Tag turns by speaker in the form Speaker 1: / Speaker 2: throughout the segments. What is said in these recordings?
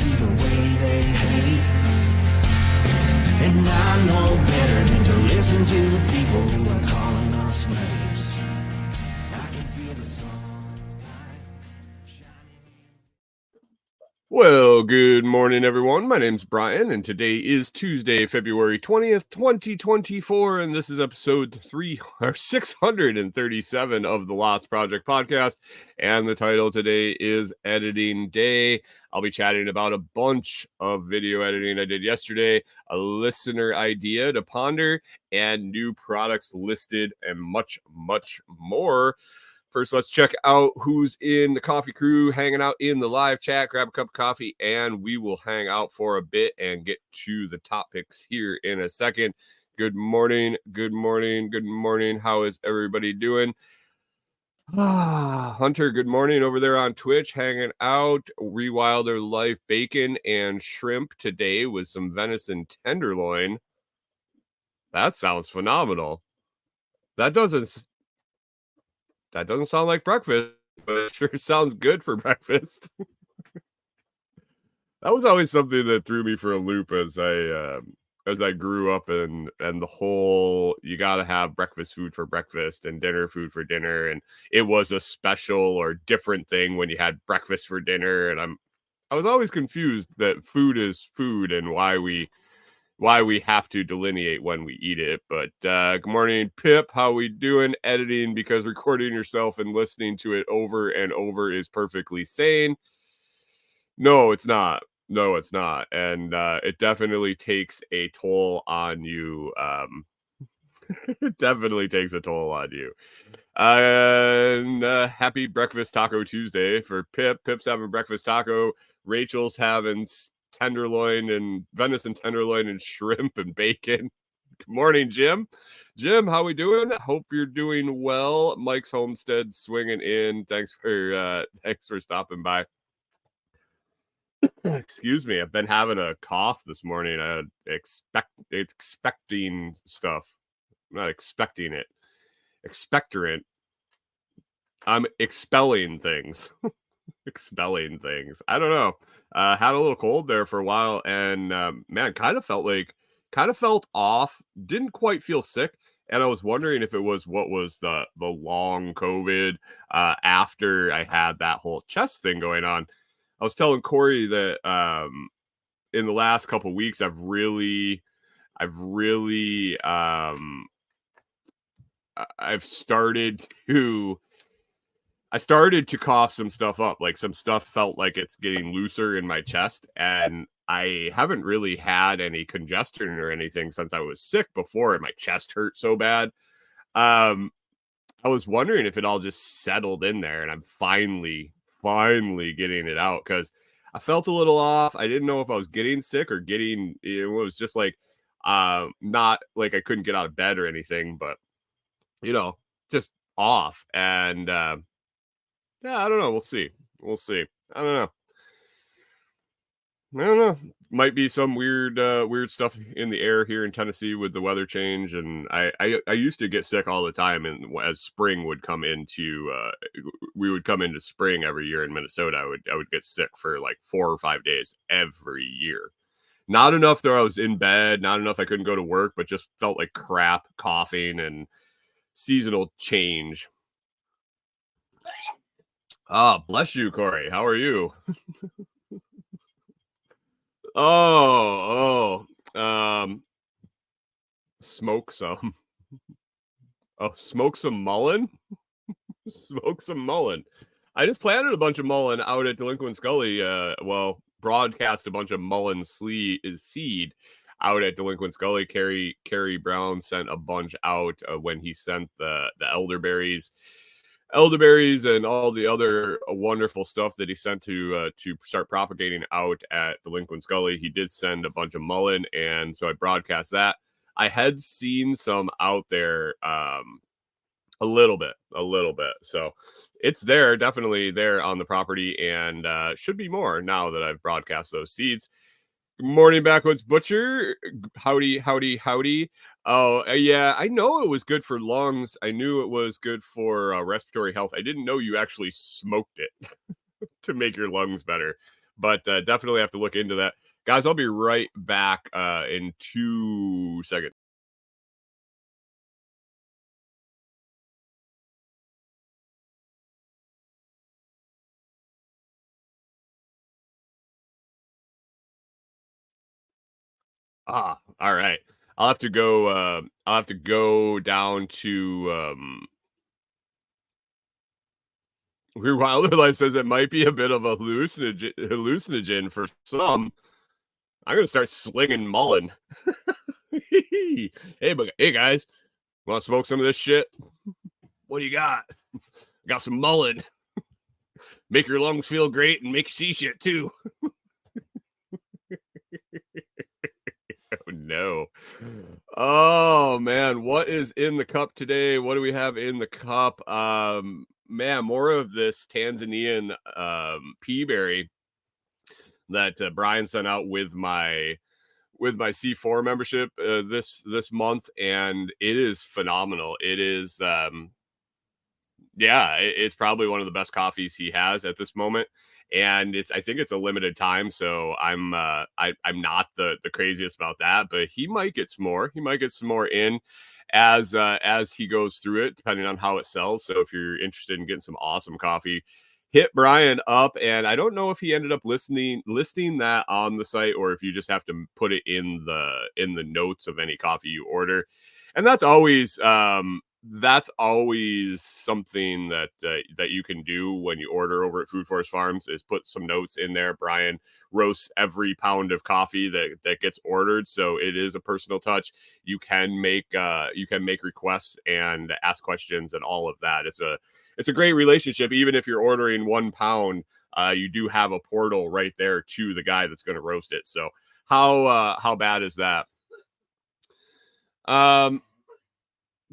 Speaker 1: see the way they hate. And I know better than to listen to the people who are calling us names. I can feel the sunlight shining.
Speaker 2: Well, good morning, everyone. My name's Brian, and today is Tuesday, February 20th, 2024, and this is episode 637 of the Lots Project podcast, and the title today is Editing Day. I'll be chatting about a bunch of video editing I did yesterday, a listener idea to ponder, and new products listed, and much, much more. First, let's check out who's in the coffee crew, hanging out in the live chat. Grab a cup of coffee, and we will hang out for a bit and get to the topics here in a second. Good morning, good morning, good morning. How is everybody doing? Hunter, good morning over there on Twitch, hanging out. Rewilder Life Bacon and Shrimp today with some venison tenderloin. That sounds phenomenal. That doesn't sound like breakfast, but it sure sounds good for breakfast. That was always something that threw me for a loop as I grew up, and the whole you got to have breakfast food for breakfast and dinner food for dinner, and it was a special or different thing when you had breakfast for dinner, and I was always confused that food is food and why we have to delineate when we eat it. But good morning, Pip. How we doing? Editing because recording yourself and listening to it over and over is perfectly sane. No, it's not. No, it's not. And it definitely takes a toll on you. It definitely takes a toll on you. And happy Breakfast Taco Tuesday for Pip. Pip's having breakfast taco. Rachel's having tenderloin and venison tenderloin and shrimp and bacon. Good morning, Jim. Jim, how we doing? Hope you're doing well. Mike's Homestead swinging in. Thanks for stopping by. Excuse me, I've been having a cough this morning. I had expecting stuff. I'm not expecting it. Expectorant. I'm expelling things. Expelling things. I don't know. Had a little cold there for a while, and man, kind of felt off. Didn't quite feel sick, and I was wondering if it was what was the long COVID after I had that whole chest thing going on. I was telling Corey that in the last couple of weeks, I've really started to cough some stuff up. Like some stuff felt like it's getting looser in my chest, and I haven't really had any congestion or anything since I was sick before, and my chest hurt so bad. I was wondering if it all just settled in there, and I'm finally getting it out, because I felt a little off. I didn't know if I was getting sick or it was just like not like I couldn't get out of bed or anything, but just off. And yeah, I don't know. We'll see. I don't know. Might be some weird stuff in the air here in Tennessee with the weather change. And I used to get sick all the time. And as spring would come into, we would come into spring every year in Minnesota, I would get sick for like 4 or 5 days every year. Not enough that I was in bed, not enough I couldn't go to work, but just felt like crap, coughing and seasonal change. Bless you, Corey. How are you? Smoke some. Smoke some mullein? Smoke some mullein. I just planted a bunch of mullein out at Delinquent Scully. Broadcast a bunch of mullein seed out at Delinquent Scully. Carrie Brown sent a bunch out when he sent the elderberries and all the other wonderful stuff that he sent to start propagating out at Delinquent Scully. He did send a bunch of mullein, and so I broadcast that. I had seen some out there a little bit. So it's there, definitely there on the property, and should be more now that I've broadcast those seeds. Good morning, Backwoods Butcher. Howdy. Oh, yeah, I know it was good for lungs. I knew it was good for respiratory health. I didn't know you actually smoked it to make your lungs better. but definitely have to look into that. Guys, I'll be right back in 2 seconds. All right. I'll have to go. I'll have to go down to. Weird Wilder Life says it might be a bit of a hallucinogen for some. I'm gonna start slinging Mullen. Hey guys, want to smoke some of this shit? What do you got? Got some Mullen. Make your lungs feel great and make you see shit too. Oh no. Oh man, what is in the cup today? What do we have in the cup? Man, more of this Tanzanian peaberry that Brian sent out with my C4 membership this month, and it is phenomenal. It is yeah, it's probably one of the best coffees he has at this moment. And I think it's a limited time, so I'm not the craziest about that, but he might get some more. He might get some more in as he goes through it, depending on how it sells. So if you're interested in getting some awesome coffee, hit Brian up. And I don't know if he ended up listing that on the site, or if you just have to put it in the notes of any coffee you order. And that's always something that that you can do when you order over at Food Forest Farms, is put some notes in there. Brian roasts every pound of coffee that gets ordered, so it is a personal touch. You can make requests and ask questions and all of that. It's a great relationship. Even if you're ordering 1 pound, you do have a portal right there to the guy that's going to roast it. So how bad is that?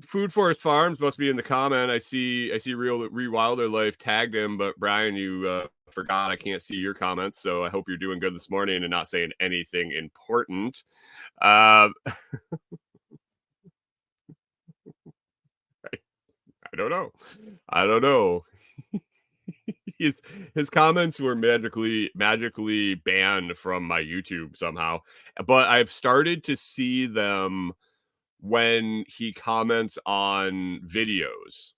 Speaker 2: Food Forest Farms must be in the comment. I see Real Wilder Life tagged him, but Brian, you forgot I can't see your comments, so I hope you're doing good this morning and not saying anything important. I don't know. His comments were magically banned from my YouTube somehow, but I've started to see them when he comments on videos.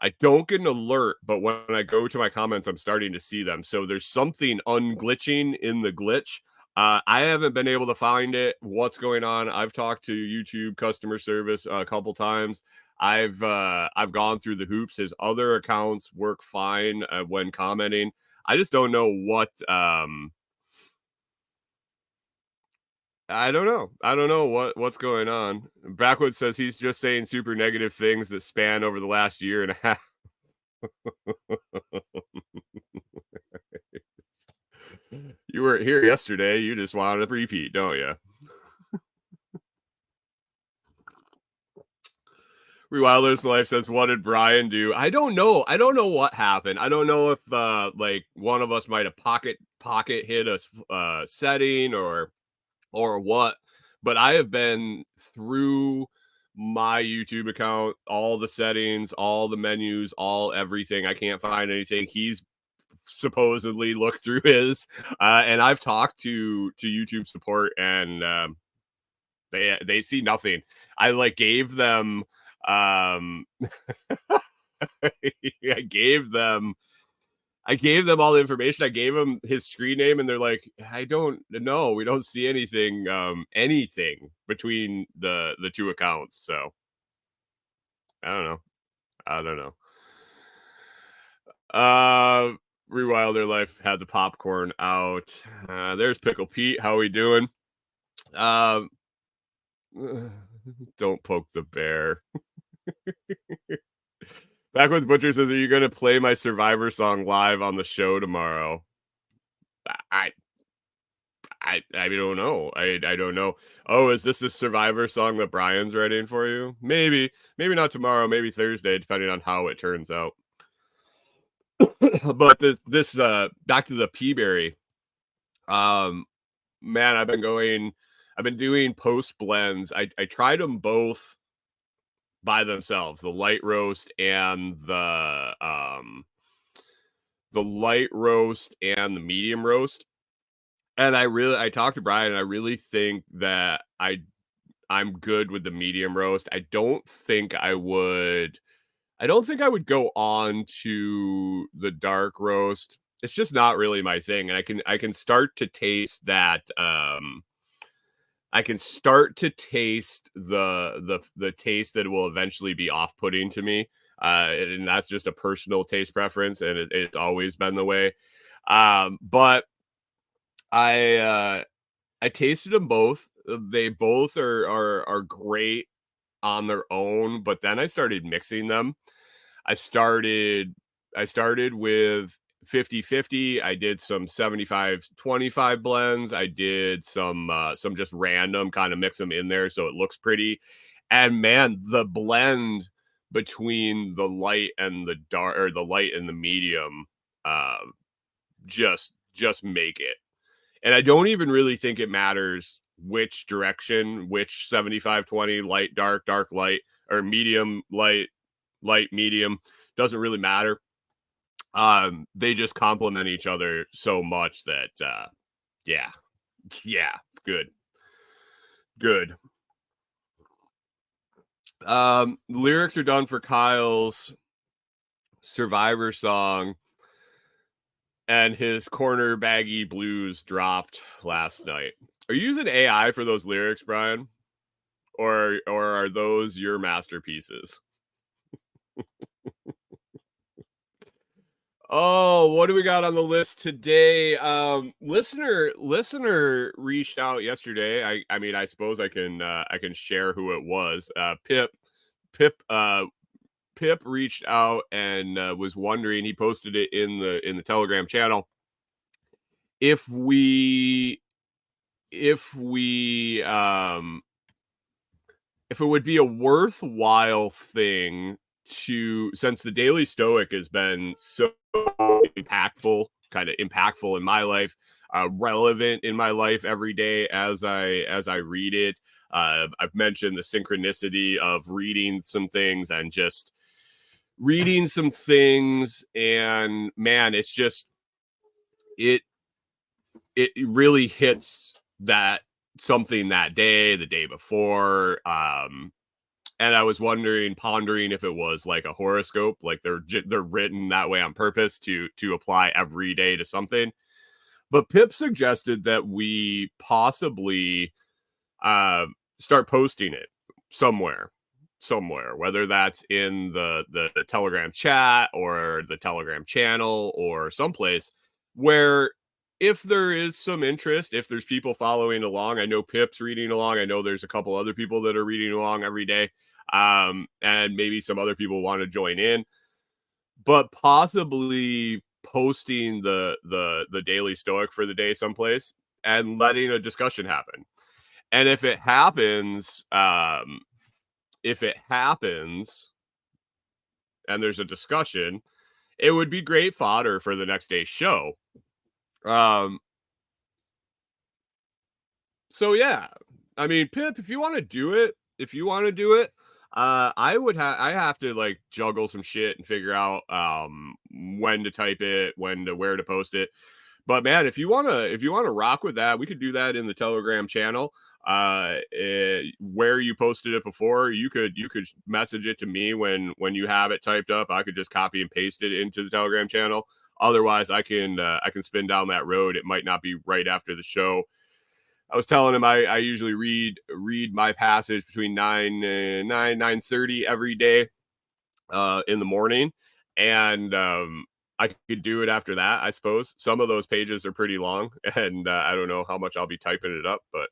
Speaker 2: I don't get an alert, but when I go to my comments, I'm starting to see them. So there's something unglitching in the glitch. I haven't been able to find it. What's going on? I've talked to YouTube customer service a couple times. I've gone through the hoops. His other accounts work fine when commenting. I just don't know what. I don't know. What's going on. Backwood says he's just saying super negative things that span over the last year and a half. You were here yesterday. You just wanted to repeat, don't you? Rewilders Life says, what did Brian do? I don't know. I don't know what happened. I don't know if like one of us might have pocket hit a setting or what, but I have been through my YouTube account, all the settings, all the menus, all everything. I can't find anything. He's supposedly looked through his, and I've talked to YouTube support, and they see nothing. I like gave them I gave them all the information. I gave them his screen name, and they're like, I don't know. We don't see anything between the two accounts. So I don't know. Rewilder Life had the popcorn out. There's Pickle Pete. How we doing? Don't poke the bear. Backwards Butcher says, are you going to play my Survivor song live on the show tomorrow? I don't know. I don't know. Oh, is this the Survivor song that Brian's writing for you? Maybe not tomorrow, maybe Thursday, depending on how it turns out. But this back to the peaberry. Man, I've been doing post blends. I tried them both by themselves, the light roast and the the light roast and the medium roast. And I talked to Brian, and I really think that I'm good with the medium roast. I don't think I would go on to the dark roast. It's just not really my thing. And I can start to taste that I can start to taste the taste that will eventually be off-putting to me. And that's just a personal taste preference, and it's always been the way. But I tasted them both. They both are great on their own, but then I started mixing them. I started I started with 50/50. I did some 75/25 blends. I did some just random kind of mix them in there so it looks pretty. And man, the blend between the light and the dark, or the light and the medium, uh just make it. And I don't even really think it matters which direction, which 75/20, light, dark, dark, light, or medium, light, light, medium. Doesn't really matter. They just complement each other so much that, yeah, yeah, good, good. Lyrics are done for Kyle's Survivor song, and his corner baggy blues dropped last night. Are you using AI for those lyrics, Brian? Or are those your masterpieces? Oh, what do we got on the list today? Listener reached out yesterday. I mean, I suppose I can share who it was. Pip Pip reached out and was wondering. He posted it in the Telegram channel. If we if we if it would be a worthwhile thing to, since the Daily Stoic has been so impactful in my life, relevant in my life every day as I read it. I've mentioned the synchronicity of reading some things and just reading some things, and man, it's just it it really hits that something that day, the day before. And I was pondering if it was like a horoscope, like they're written that way on purpose to apply every day to something. But Pip suggested that we possibly uh, start posting it somewhere, whether that's in the Telegram chat or the Telegram channel or someplace where, if there is some interest, if there's people following along. I know Pip's reading along. I know there's a couple other people that are reading along every day. And maybe some other people want to join in, but possibly posting the Daily Stoic for the day someplace and letting a discussion happen. And if it happens and there's a discussion, it would be great fodder for the next day's show. So yeah, I mean, Pip, if you want to do it, I have to like juggle some shit and figure out when to type it, where to post it. But man, if you wanna rock with that, we could do that in the Telegram channel. Where you posted it before, you could message it to me when you have it typed up. I could just copy and paste it into the Telegram channel. Otherwise, I can spin down that road. It might not be right after the show. I was telling him I usually read my passage between 9:30 every day in the morning, and I could do it after that. I suppose some of those pages are pretty long, and I don't know how much I'll be typing it up, but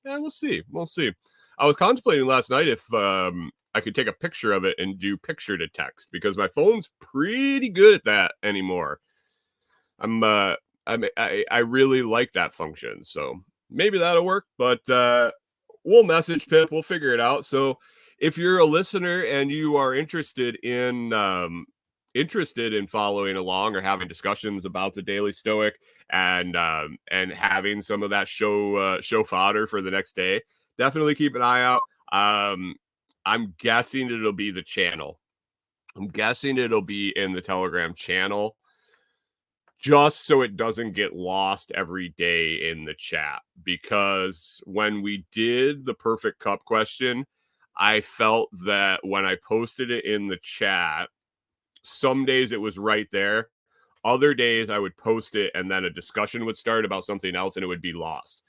Speaker 2: yeah, we'll see. We'll see. I was contemplating last night if I could take a picture of it and do picture to text, because my phone's pretty good at that anymore. I really like that function, so maybe that'll work. But we'll message Pip. We'll figure it out. So if you're a listener and you are interested in following along or having discussions about the Daily Stoic and having some of that show fodder for the next day, definitely keep an eye out. I'm guessing it'll be the channel. I'm guessing it'll be in the Telegram channel. just so it doesn't get lost every day in the chat. Because when we did the perfect cup question, I felt that when I posted it in the chat, some days it was right there. Other days I would post it and then a discussion would start about something else and it would be lost.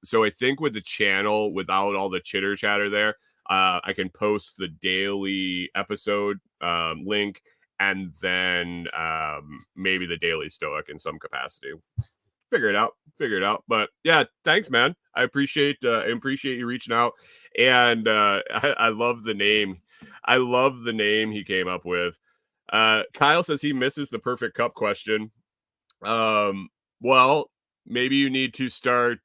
Speaker 2: So I think with the channel, without all the chitter chatter there, I can post the daily episode link and then maybe the daily stoic in some capacity. Figure it out. But yeah, thanks, man. I appreciate you reaching out. And I love the name. I love the name he came up with. Kyle says he misses the perfect cup question. Well, maybe you need to start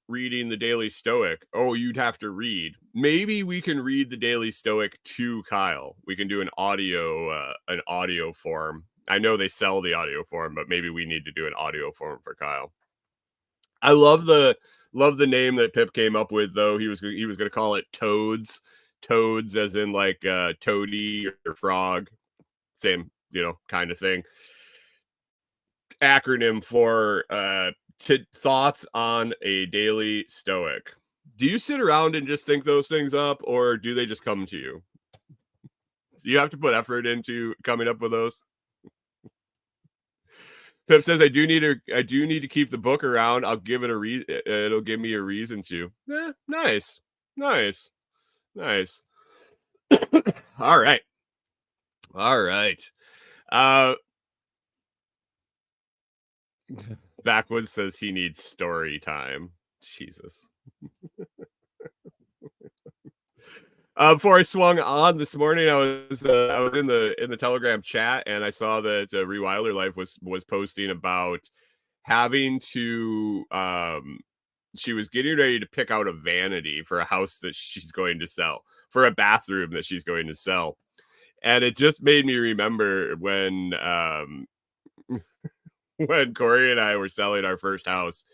Speaker 2: reading the Daily Stoic. Oh, you'd have to read. Maybe we can read the Daily Stoic to Kyle. We can do an audio form. I know they sell the audio form, but maybe we need to do an audio form for Kyle. I love the name that Pip came up with, though. He was going to call it Toads. Toads as in like toady or frog. Same, kind of thing. Acronym for thoughts on a daily stoic. Do you sit around and just think those things up, or do they just come to you? Do you have to put effort into coming up with those? Pip says, I do need to keep the book around. I'll give it it'll give me a reason to. Nice. All right. Backwoods says he needs story time. Jesus. Before I swung on this morning, I was in the Telegram chat and I saw that Rewilder Life was posting about having to she was getting ready to pick out a vanity for a house that she's going to sell, for a bathroom that she's going to sell. And it just made me remember when when Corey and I were selling our first house.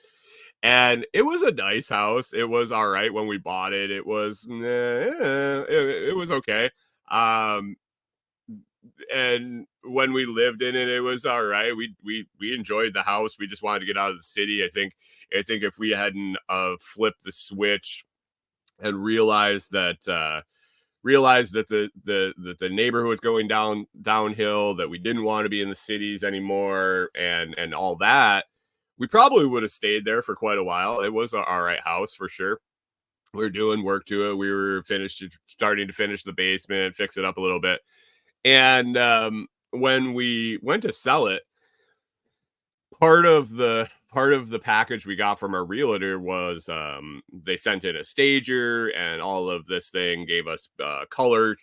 Speaker 2: And it was a nice house. It was all right when we bought it. It was it was okay. And when we lived in it, it was all right. We enjoyed the house. We just wanted to get out of the city. I think if we hadn't flipped the switch and realized that the neighborhood was going downhill, that we didn't want to be in the cities anymore, and all that, we probably would have stayed there for quite a while. It was an all right house for sure. We were doing work to it. We were starting to finish the basement, fix it up a little bit. And when we went to sell it, part of the package we got from our realtor was they sent in a stager, and all of this thing gave us color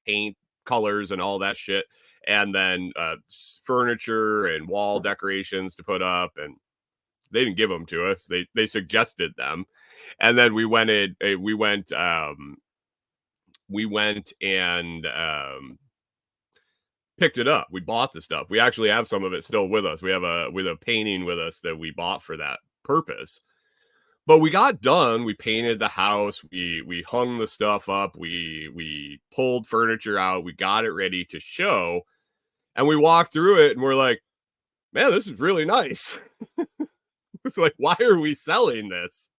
Speaker 2: paint colors and all that shit, and then furniture and wall decorations to put up. And they didn't give them to us. They suggested them, and then we went and picked it up. We bought the stuff. We actually have some of it still with us. We have a painting with us that we bought for that purpose. But we got done. We painted the house. We hung the stuff up. We pulled furniture out. We got it ready to show. And we walked through it and we're like, man, this is really nice. It's like, why are we selling this?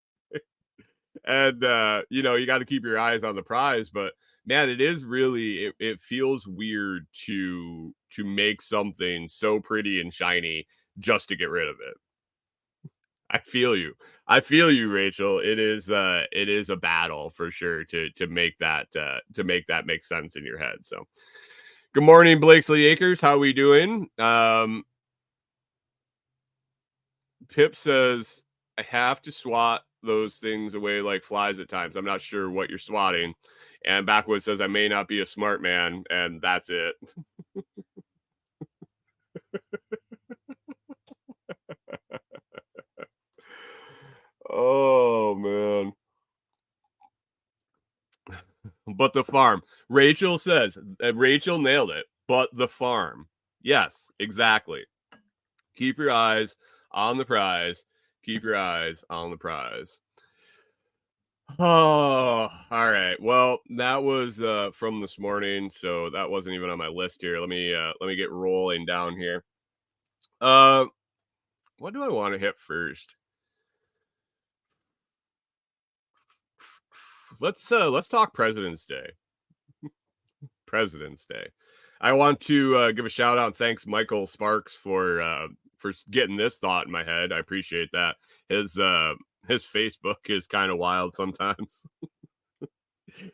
Speaker 2: And you got to keep your eyes on the prize, but man, it is really, it feels weird to make something so pretty and shiny just to get rid of it. I feel you, Rachel. It is a battle for sure to make that make sense in your head. So good morning, Blakesley Acres. How we doing? Pip says, I have to swat those things away like flies at times. I'm not sure what you're swatting. And Backwoods says, I may not be a smart man, and that's it. Oh, man. But the farm. Rachel says, Rachel nailed it. But the farm. Yes, exactly. Keep your eyes on the prize. Keep your eyes on the prize. Oh, all right. Well, that was from this morning, so that wasn't even on my list here. Let me get rolling down here. Uh, what do I want to hit first? Let's talk President's Day. President's Day. I want to give a shout out and thanks Michael Sparks for getting this thought in my head. I appreciate that. His Facebook is kind of wild sometimes.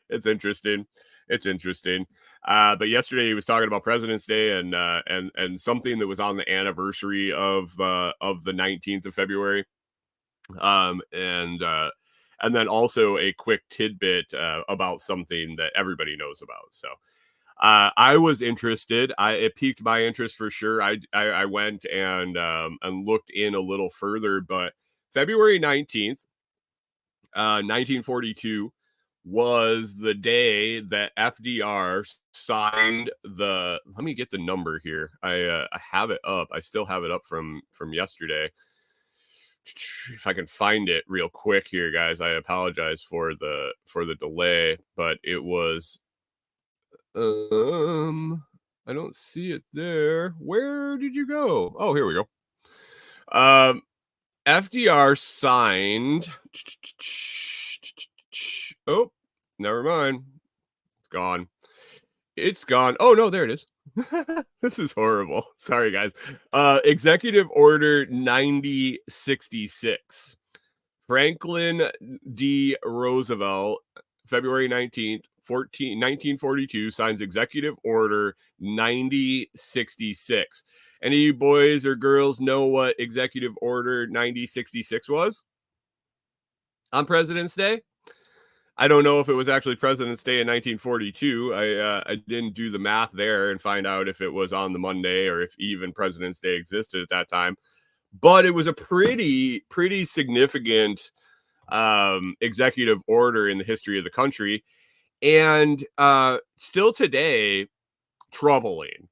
Speaker 2: It's interesting. It's interesting. But yesterday he was talking about President's Day and something that was on the anniversary of the 19th of February. Um, and uh, and then also a quick tidbit about something that everybody knows about. So I was interested. It piqued my interest for sure. I went and looked in a little further, but February 19th, 1942 was the day that FDR signed the. Let me get the number here. I have it up. I still have it up from yesterday. If I can find it real quick here, guys, I apologize for the delay, but it was I don't see it there. Where did you go? Oh, here we go. FDR signed. Oh, never mind. It's gone. It's gone. Oh no, there it is. This is horrible. Sorry, guys. Executive Order 9066. Franklin D. Roosevelt, February 19th, 1942, signs Executive Order 9066. Any of you boys or girls know what Executive Order 9066 was on President's Day? I don't know if it was actually President's Day in 1942. I didn't do the math there and find out if it was on the Monday or if even President's Day existed at that time. But it was a pretty significant executive order in the history of the country, and still today troubling.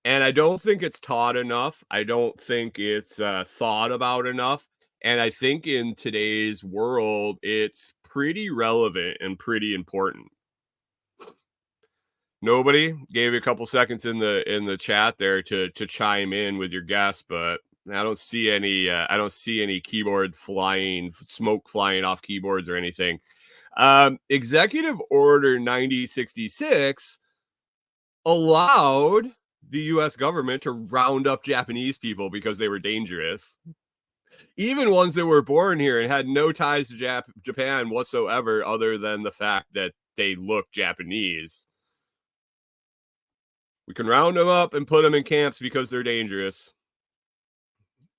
Speaker 2: And I don't think it's taught enough. I don't think it's thought about enough. And I think in today's world, it's pretty relevant and pretty important. Nobody gave you a couple seconds in the chat there to chime in with your guess, but I don't see any. I don't see any keyboard flying, smoke flying off keyboards or anything. Executive Order 9066 allowed the U.S. government to round up Japanese people because they were dangerous. Even ones that were born here and had no ties to Japan whatsoever, other than the fact that they look Japanese. We can round them up and put them in camps because they're dangerous.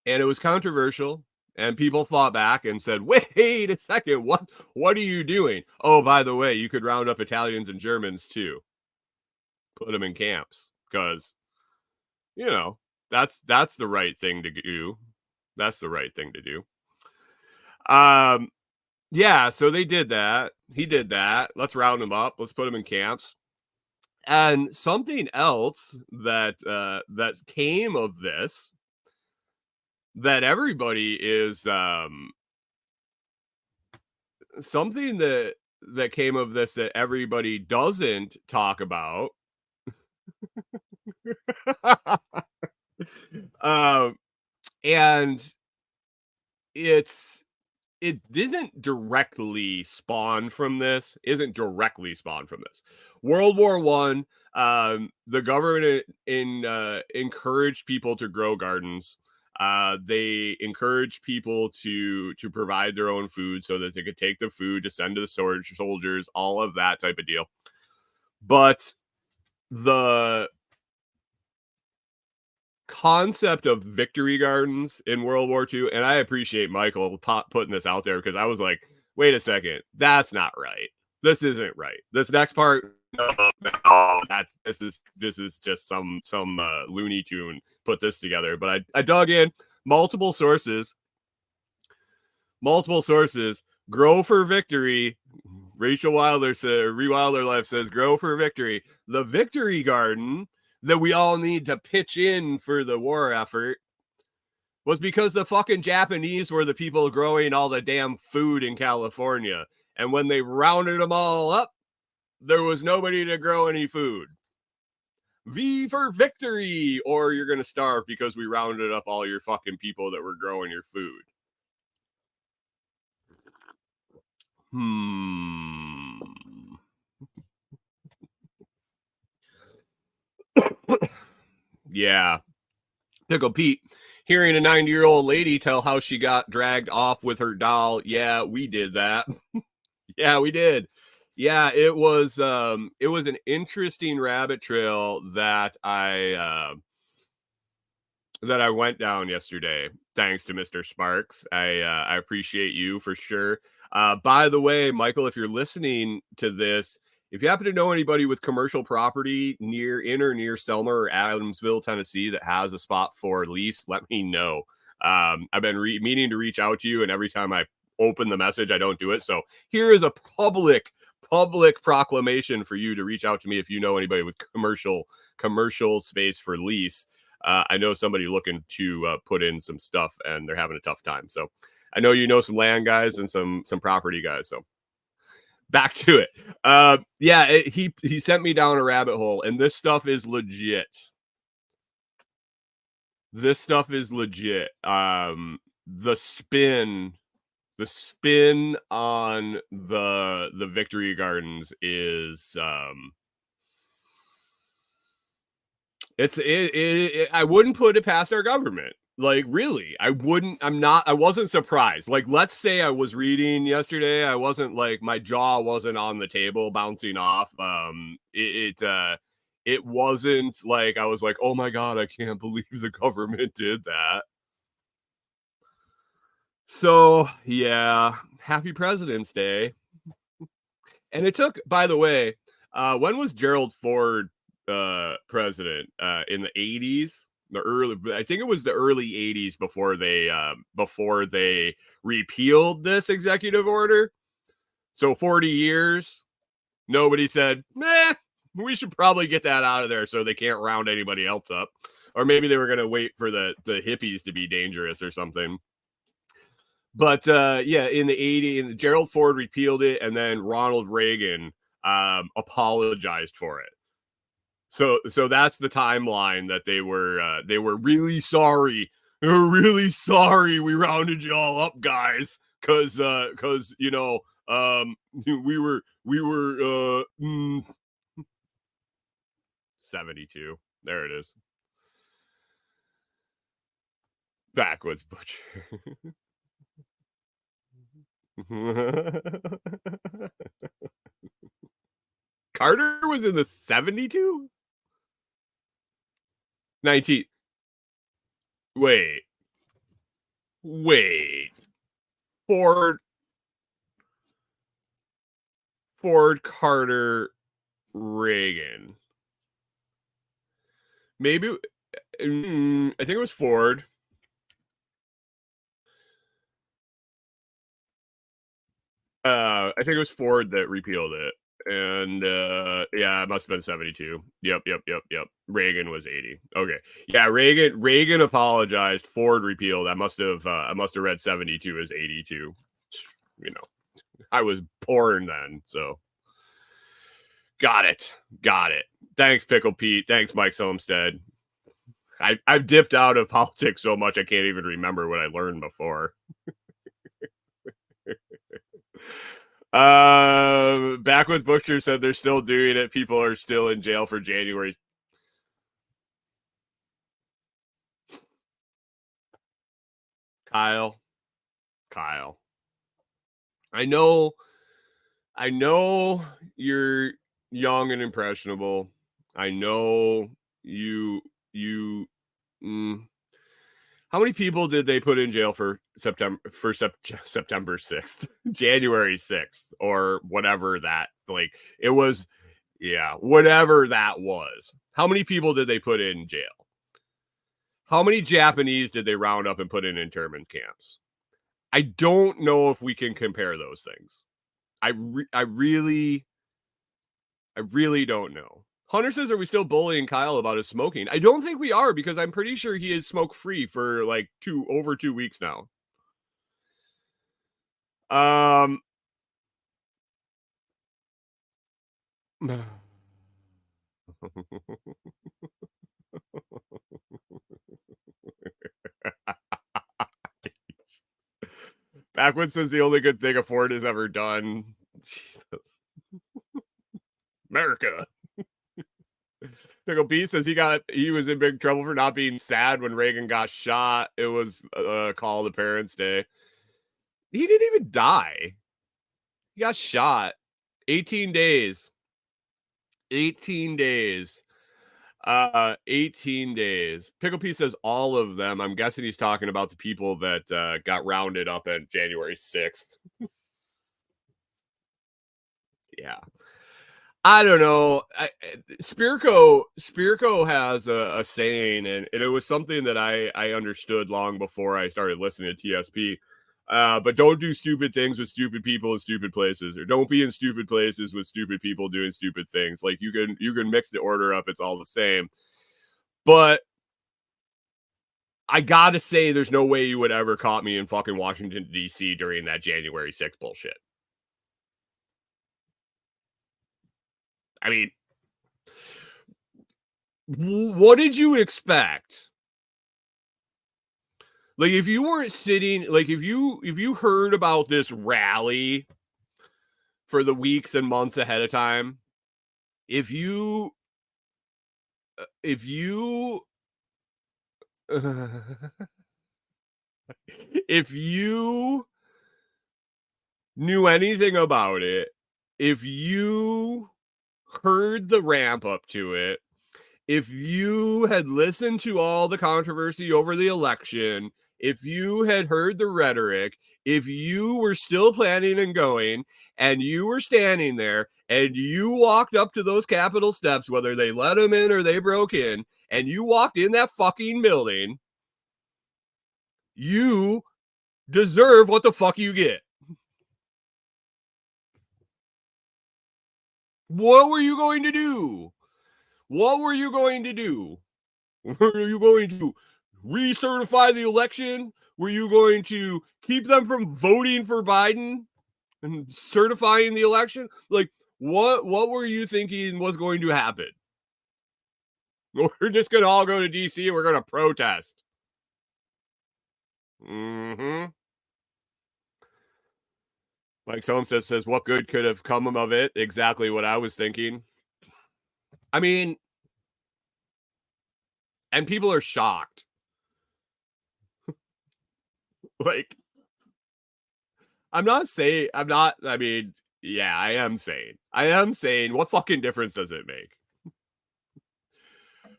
Speaker 2: And it was controversial. And people fought back and said, wait a second, what are you doing? Oh, by the way, you could round up Italians and Germans too. Put them in camps because, that's the right thing to do. That's the right thing to do. Yeah, so they did that. He did that. Let's round them up. Let's put them in camps. And something else that came of this, that everybody is something that came of this that everybody doesn't talk about. And it isn't directly spawned from this. World War One, the government encouraged people to grow gardens. They encouraged people to provide their own food so that they could take the food to send to the soldiers, all of that type of deal. But the concept of victory gardens in World War II, and I appreciate Michael putting this out there because I was like, wait a second, that's not right. This isn't right. This next part, no, this is just some Looney Tune put this together. But I dug in multiple sources. Grow for victory. Rachel Wilder said, Rewilder Life says, grow for victory. The victory garden that we all need to pitch in for the war effort was because the fucking Japanese were the people growing all the damn food in California. And when they rounded them all up, there was nobody to grow any food. V for victory, or you're going to starve because we rounded up all your fucking people that were growing your food. Yeah. Pickle Pete, hearing a 90-year-old lady tell how she got dragged off with her doll. Yeah, we did that. Yeah, we did. Yeah, it was an interesting rabbit trail that I went down yesterday. Thanks to Mr. Sparks. I appreciate you for sure. By the way, Michael, if you're listening to this, if you happen to know anybody with commercial property near Selma or Adamsville, Tennessee, that has a spot for lease, let me know. I've been meaning to reach out to you, and every time I open the message, I don't do it. So here is a public proclamation for you to reach out to me if you know anybody with commercial space for lease. I know somebody looking to put in some stuff, and they're having a tough time. So I know you know some land guys and some property guys. So back to it. He sent me down a rabbit hole, and this stuff is legit. The spin on the Victory Gardens is I wouldn't put it past our government. Like, really, I wasn't surprised. Like, let's say I was reading yesterday, I wasn't like, my jaw wasn't on the table bouncing off. It wasn't like I was like, oh my God, I can't believe the government did that. So yeah, happy President's Day. And it took, by the way, when was Gerald Ford president? In the 80s? I think it was the early 80s before they repealed this executive order. So 40 years, nobody said, "Nah, we should probably get that out of there so they can't round anybody else up." Or maybe they were going to wait for the hippies to be dangerous or something. But yeah, in the 80s, Gerald Ford repealed it, and then Ronald Reagan apologized for it. So that's the timeline that they were really sorry. They were really sorry we rounded you all up, guys, because you know we were 72. There it is. Backwoods Butcher. Carter was in the 72? 19. Wait. Ford, Carter, Reagan. Maybe I think it was Ford. I think it was Ford that repealed it. And yeah, it must have been 72. Yep. Reagan was 80. Okay. Yeah, Reagan apologized. Ford repealed. I must have read 72 as 82. You know, I was born then, so got it. Thanks, Pickle Pete. Thanks, Mike Homestead. I've dipped out of politics so much I can't even remember what I learned before. Backwoods Butcher said they're still doing it. People are still in jail for January. Kyle. I know you're young and impressionable. I know you how many people did they put in jail for September 6th, January 6th, or whatever that, like, it was, yeah, whatever that was. How many people did they put in jail? How many Japanese did they round up and put in internment camps? I don't know if we can compare those things. I really don't know. Hunter says, are we still bullying Kyle about his smoking? I don't think we are, because I'm pretty sure he is smoke free for like over 2 weeks now. Backwoods says the only good thing a Ford has ever done. Jesus. America. Pickle B says he was in big trouble for not being sad when Reagan got shot. It was called the Parents' Day. He didn't even die. He got shot. 18 days. 18 days. 18 days. Pickle P says all of them. I'm guessing he's talking about the people that got rounded up on January 6th. Yeah. I don't know. Spirko has a saying, and it was something that I understood long before I started listening to TSP. But don't do stupid things with stupid people in stupid places, or don't be in stupid places with stupid people doing stupid things. Like you can mix the order up; it's all the same. But I gotta say, there's no way you would ever caught me in fucking Washington D.C. during that January 6th bullshit. I mean, what did you expect? Like, if you weren't sitting, like, if you heard about this rally for the weeks and months ahead of time, if you if you knew anything about it, if you heard the ramp up to it, if you had listened to all the controversy over the election, if you had heard the rhetoric, if you were still planning and going, and you were standing there and you walked up to those Capitol steps, whether they let them in or they broke in, and you walked in that fucking building, you deserve what the fuck you get. What were you going to do? What were you going to do? Were you going to recertify the election? Were you going to keep them from voting for Biden and certifying the election? Like, what were you thinking was going to happen? We're just going to all go to DC and we're going to protest. Mm-hmm. Like someone says, what good could have come of it? Exactly what I was thinking. I mean, and people are shocked. Like, I mean, yeah, I am saying, what fucking difference does it make?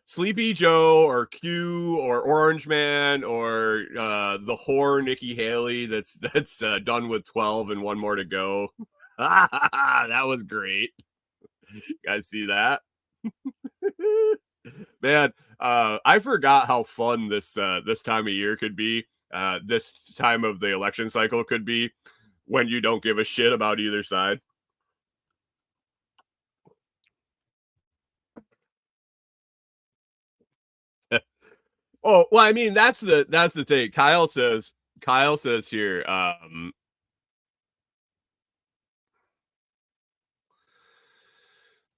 Speaker 2: Sleepy Joe or Q or Orange Man or the whore Nikki Haley that's done with 12 and one more to go. That was great. You guys see that? Man, I forgot how fun this time of year could be. This time of the election cycle could be when you don't give a shit about either side. Oh, well, I mean, that's the thing. Kyle says here,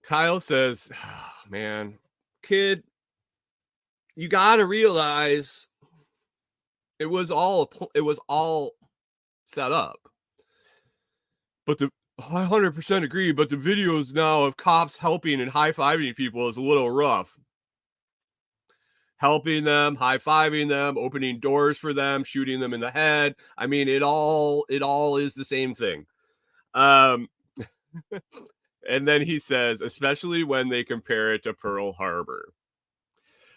Speaker 2: Kyle says, oh, man, kid, you got to realize it was all set up. But I 100% agree, but the videos now of cops helping and high-fiving people is a little rough. Helping them, high-fiving them, opening doors for them, shooting them in the head. I mean, it all is the same thing. And then he says, especially when they compare it to Pearl Harbor.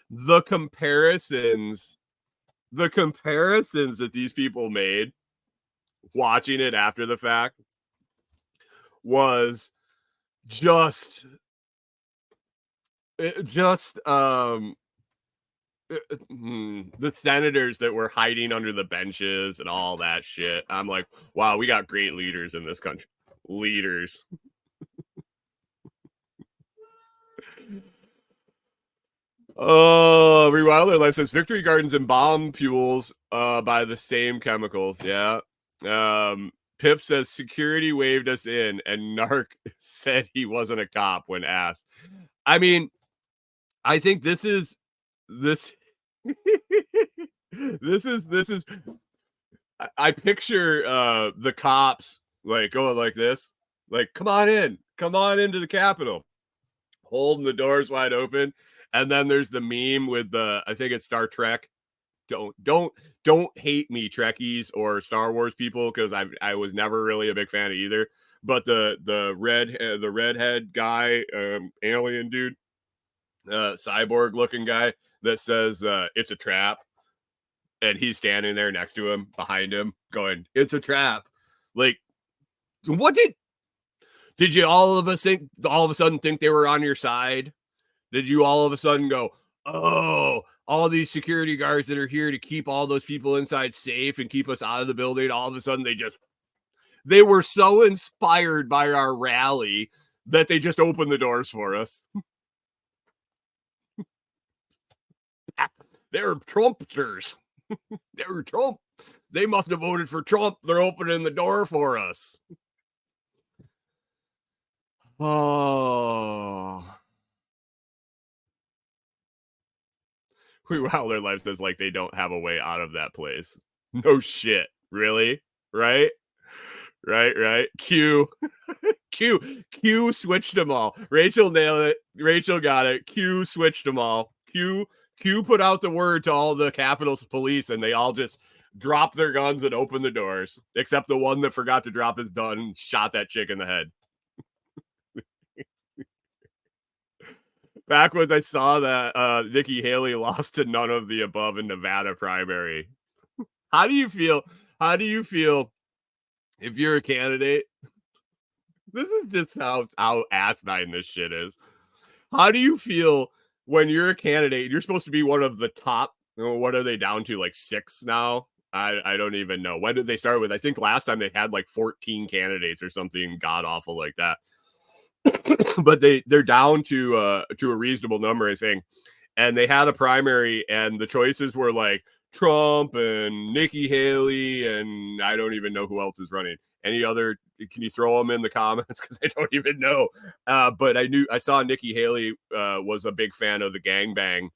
Speaker 2: The comparisons that these people made watching it after the fact was just the senators that were hiding under the benches and all that shit. I'm like, wow, we got great leaders in this country. Leaders. Oh, Rewilder Life says Victory Gardens and bomb fuels by the same chemicals. Yeah. Pip says security waved us in, and Narc said he wasn't a cop when asked. I mean, I think this is this this is I picture the cops like going like this, like come on into the Capitol, holding the doors wide open, and then there's the meme with the I think it's Star Trek. Don't hate me, Trekkies or Star Wars people, because I was never really a big fan of either. But the redhead guy, alien dude, cyborg looking guy that says it's a trap, and he's standing there next to him, behind him, going, "It's a trap." Like, what did you all of a sudden think they were on your side? Did you all of a sudden go, "Oh, all these security guards that are here to keep all those people inside safe and keep us out of the building"? All of a sudden, they were so inspired by our rally that they just opened the doors for us. They're Trumpsters. They were Trump. They must have voted for Trump. They're opening the door for us. Oh. Wow, their life says like they don't have a way out of that place. No shit. Really? Right? Right. Q switched them all. Rachel nailed it. Rachel got it. Q switched them all. Q put out the word to all the Capitol's police, and they all just dropped their guns and opened the doors, except the one that forgot to drop his gun and shot that chick in the head. Backwards, I saw that Nikki Haley lost to none of the above in Nevada primary. How do you feel? How do you feel if you're a candidate? This is just how asinine this shit is. How do you feel when you're a candidate? You're supposed to be one of the top. What are they down to? Like 6 now? I don't even know. When did they start with? I think last time they had like 14 candidates or something god awful like that. But they're down to a reasonable number, I think. And they had a primary, and the choices were like Trump and Nikki Haley, and I don't even know who else is running. Any other? Can you throw them in the comments? Because I don't even know. But I saw Nikki Haley was a big fan of the gangbang.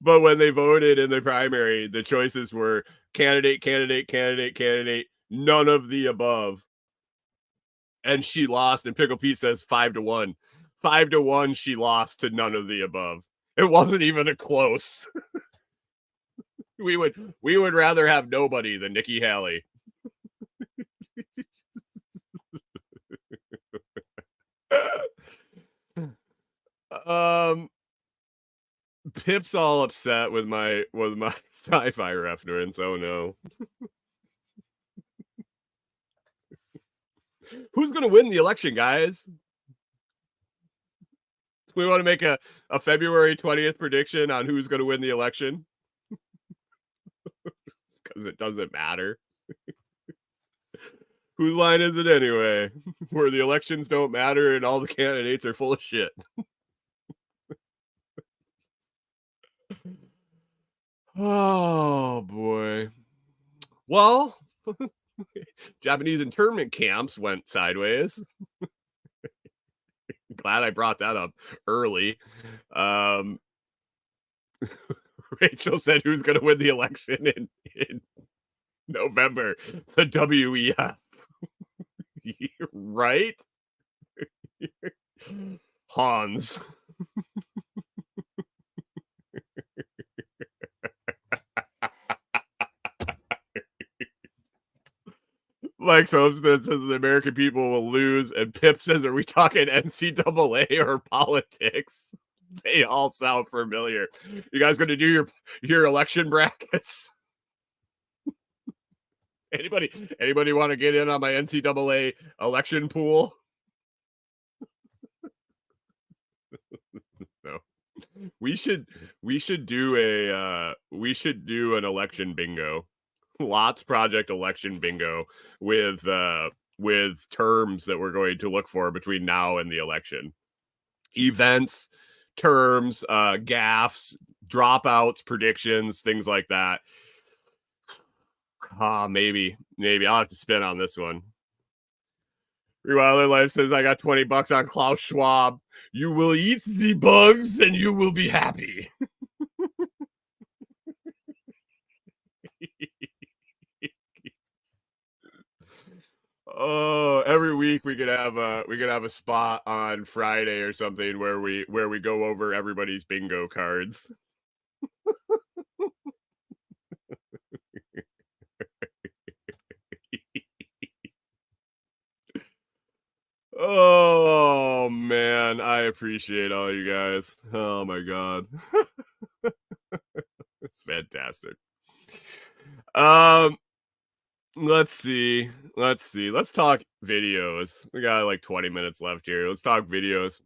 Speaker 2: But when they voted in the primary, the choices were candidate, none of the above. And she lost. And Pickle Pete says 5-1. 5-1, she lost to none of the above. It wasn't even a close. we would rather have nobody than Nikki Haley. Pip's all upset with my sci-fi reference. Oh no. Who's gonna win the election, guys? We want to make a February 20th prediction on who's gonna win the election. Because it doesn't matter. Whose line is it anyway? Where the elections don't matter and all the candidates are full of shit. Oh boy. Well, Japanese internment camps went sideways. Glad I brought that up early. Rachel said who's going to win the election in November? The WEF. Right? Hans. Mike Holmes says the American people will lose, and Pip says, "Are we talking NCAA or politics?" They all sound familiar. You guys going to do your election brackets? Anybody want to get in on my NCAA election pool? No. We should do an election bingo. Lots Project election bingo with with terms that we're going to look for between now and the election. Events, terms, gaffes, dropouts, predictions, things like that. Maybe I'll have to spin on this one. Rewilder Life says, I got $20 on Klaus Schwab. You will eat the bugs, and you will be happy. Oh, every week we could have a spot on Friday or something where we go over everybody's bingo cards. Oh man, I appreciate all you guys. Oh my god. It's fantastic. Let's see. Let's talk videos. We got like 20 minutes left here. Let's talk videos.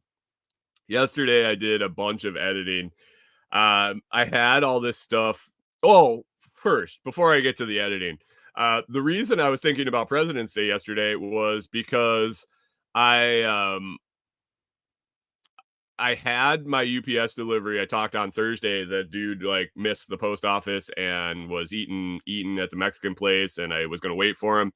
Speaker 2: Yesterday I did a bunch of editing. I had all this stuff. Oh, first, before I get to the editing, the reason I was thinking about President's Day yesterday was because I had my UPS delivery. I talked on Thursday. The dude like missed the post office and was eating at the Mexican place, and I was going to wait for him.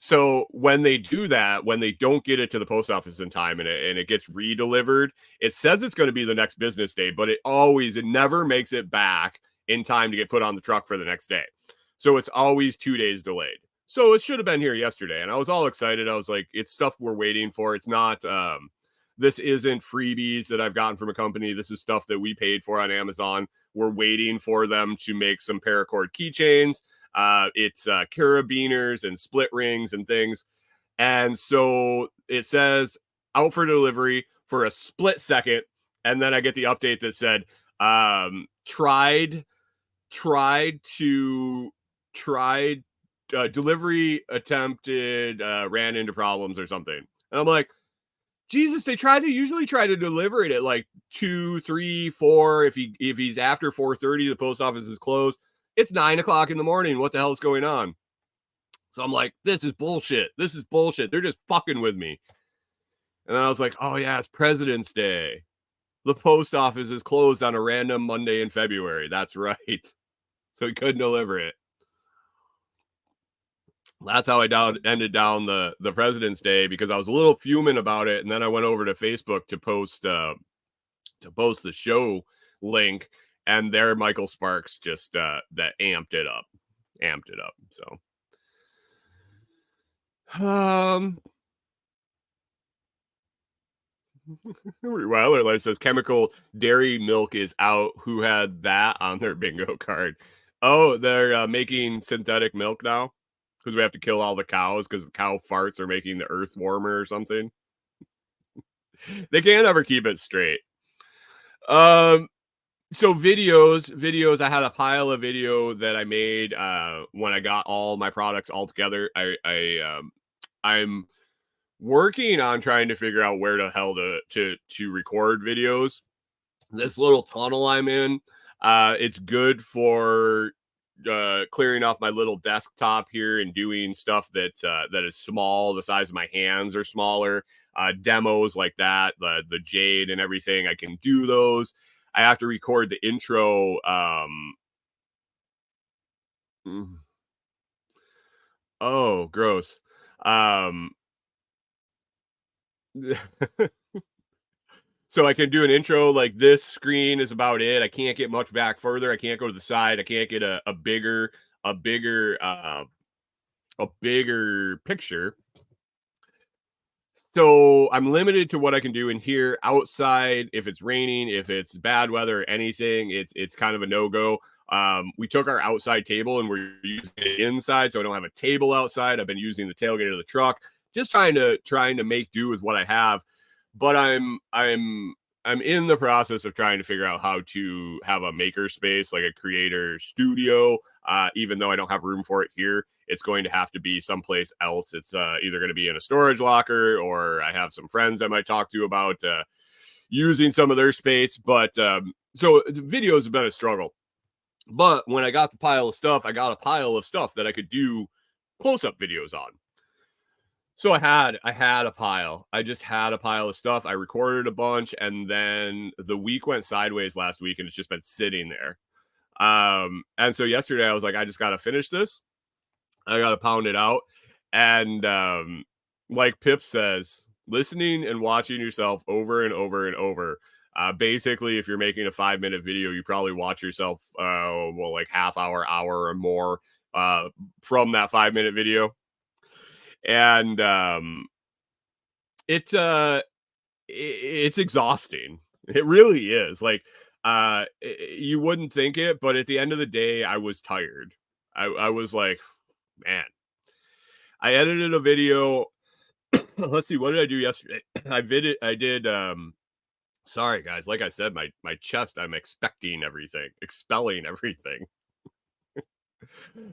Speaker 2: So when they do that, when they don't get it to the post office in time and it gets redelivered, it says it's going to be the next business day, but it never makes it back in time to get put on the truck for the next day. So it's always 2 days delayed. So it should have been here yesterday. And I was all excited. I was like, it's stuff we're waiting for. It's not, this isn't freebies that I've gotten from a company. This is stuff that we paid for on Amazon. We're waiting for them to make some paracord keychains. It's carabiners and split rings and things. And so it says out for delivery for a split second. And then I get the update that said, delivery attempted, ran into problems or something. And I'm like, Jesus, they usually try to deliver it at like 2, 3, 4. If he's after 4:30, the post office is closed. It's 9:00 in the morning. What the hell is going on? So I'm like, this is bullshit. They're just fucking with me. And then I was like, oh yeah, it's President's Day. The post office is closed on a random Monday in February. That's right. So he couldn't deliver it. That's how I ended down the President's Day, because I was a little fuming about it. And then I went over to Facebook to post the show link. And there, Michael Sparks just that amped it up. So, Weiler Life says chemical dairy milk is out. Who had that on their bingo card? Oh, they're making synthetic milk now because we have to kill all the cows because the cow farts are making the earth warmer or something. They can't ever keep it straight. So videos, I had a pile of video that I made when I got all my products all together. I'm working on trying to figure out where the hell to record videos. This little tunnel I'm in, it's good for clearing off my little desktop here and doing stuff that is small. The size of my hands are smaller. Demos like that, the Jade and everything, I can do those. I have to record the intro. Oh, gross. So I can do an intro like this. Screen is about it. I can't get much back further. I can't go to the side. I can't get a bigger picture. So I'm limited to what I can do in here. Outside, if it's raining, if it's bad weather, anything, it's kind of a no-go. We took our outside table and we're using it inside, so I don't have a table outside. I've been using the tailgate of the truck, just trying to make do with what I have. But I'm in the process of trying to figure out how to have a maker space, like a creator studio. Even though I don't have room for it here, it's going to have to be someplace else. It's either going to be in a storage locker, or I have some friends I might talk to about using some of their space. But so videos have been a struggle. But when I got the pile of stuff, I got a pile of stuff that I could do close-up videos on. So I had a pile. I just had a pile of stuff. I recorded a bunch, and then the week went sideways last week, and it's just been sitting there. And so yesterday I was like, I just got to finish this. I got to pound it out. And like Pip says, listening and watching yourself over and over and over. Basically, if you're making a 5-minute video, you probably watch yourself, like half hour or more from that 5-minute video. And it's exhausting. It really is. Like, you wouldn't think it, but at the end of the day, I was tired. I was like, man, I edited a video. Let's see, what did I do yesterday? I did sorry guys, like I said, my chest, I'm expelling everything.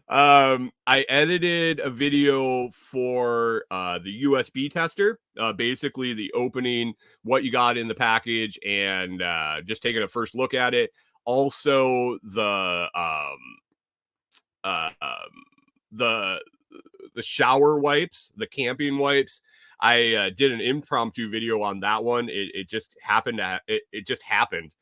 Speaker 2: I edited a video for the USB tester, basically the opening, what you got in the package, and just taking a first look at it. Also, the shower wipes, the camping wipes. I did an impromptu video on that one. It just happened. It just happened.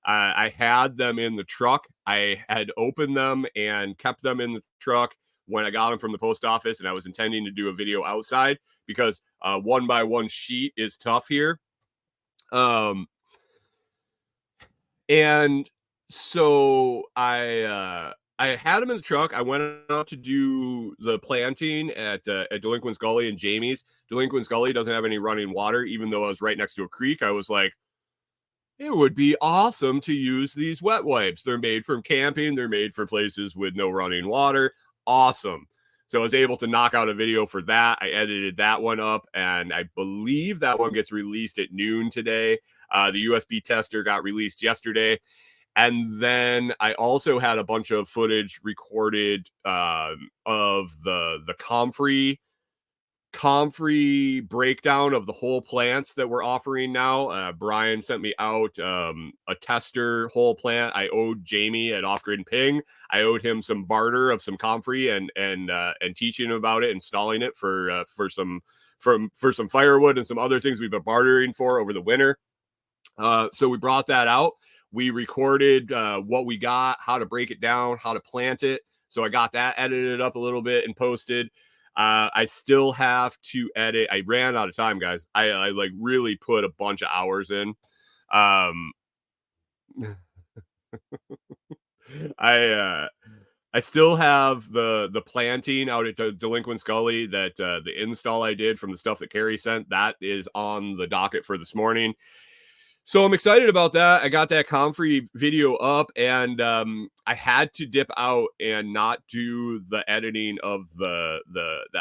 Speaker 2: I had them in the truck. I had opened them and kept them in the truck when I got them from the post office, and I was intending to do a video outside because 1x1 sheet is tough here. And so I had them in the truck. I went out to do the planting at Delinquent's Gully and Jamie's. Delinquent's Gully doesn't have any running water, even though I was right next to a creek. I was like, it would be awesome to use these wet wipes. They're made from camping. They're made for places with no running water. Awesome. So I was able to knock out a video for that. I edited that one up, and I believe that one gets released at noon today. The USB tester got released yesterday. And then I also had a bunch of footage recorded of the comfrey breakdown of the whole plants that we're offering now. Brian sent me out a tester whole plant. I owed Jamie at Off Grid Ping. I owed him some barter of some comfrey and teaching him about it, installing it for some firewood and some other things we've been bartering for over the winter. So we brought that out. We recorded what we got, how to break it down, how to plant it. So I got that edited up a little bit and posted. I still have to edit. I ran out of time, guys. I like really put a bunch of hours in. I still have the planting out at Delinquent's Gully, that the install I did from the stuff that Carrie sent. That is on the docket for this morning. So I'm excited about that. I got that comfrey video up, and I had to dip out and not do the editing of the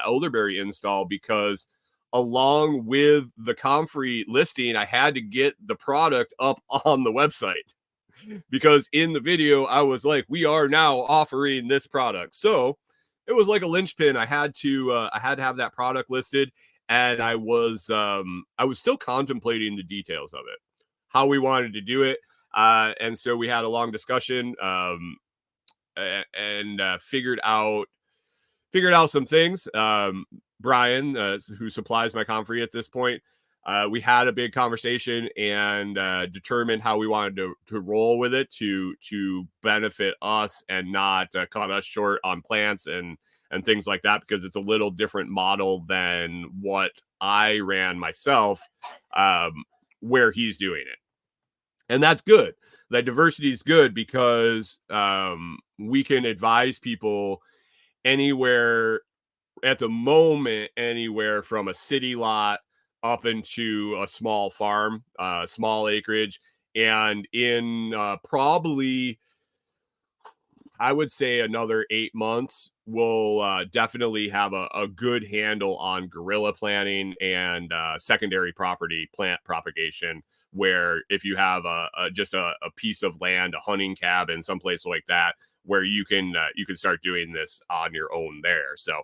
Speaker 2: elderberry install, because along with the comfrey listing, I had to get the product up on the website, because in the video I was like, we are now offering this product. So it was like a linchpin. I had to have that product listed, and I was still contemplating the details of it, how we wanted to do it. And so we had a long discussion and figured out some things. Brian, who supplies my comfrey at this point, we had a big conversation and determined how we wanted to roll with it to benefit us and not cut us short on plants and things like that, because it's a little different model than what I ran myself, where he's doing it. And that's good. That diversity is good, because we can advise people anywhere at the moment, anywhere from a city lot up into a small farm, small acreage. And in probably, I would say, another 8 months, we'll definitely have a good handle on guerrilla planting and secondary property plant propagation, where if you have just a piece of land, a hunting cabin, someplace like that, where you can start doing this on your own there. So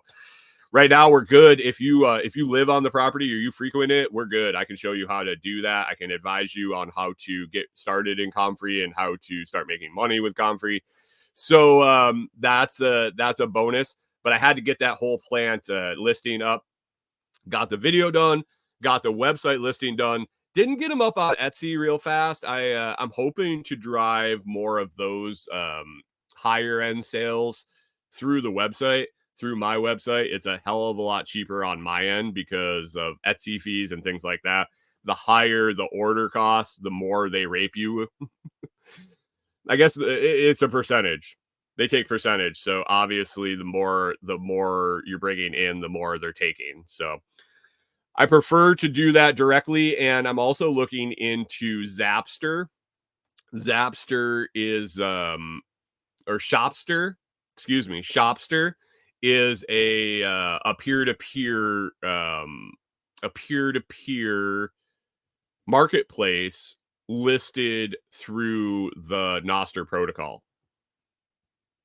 Speaker 2: right now we're good. If you live on the property or you frequent it, we're good. I can show you how to do that. I can advise you on how to get started in comfrey and how to start making money with comfrey. So that's a bonus. But I had to get that whole plant listing up. Got the video done. Got the website listing done. Didn't get them up on Etsy real fast. I'm hoping to drive more of those higher end sales through the website, through my website. It's a hell of a lot cheaper on my end because of Etsy fees and things like that. The higher the order costs, the more they rape you. I guess it's a percentage. They take percentage. So obviously the more you're bringing in, the more they're taking. So I prefer to do that directly. And I'm also looking into Zapster. Zapster is or Shopster, excuse me, Shopster is a peer-to-peer marketplace listed through the Noster protocol.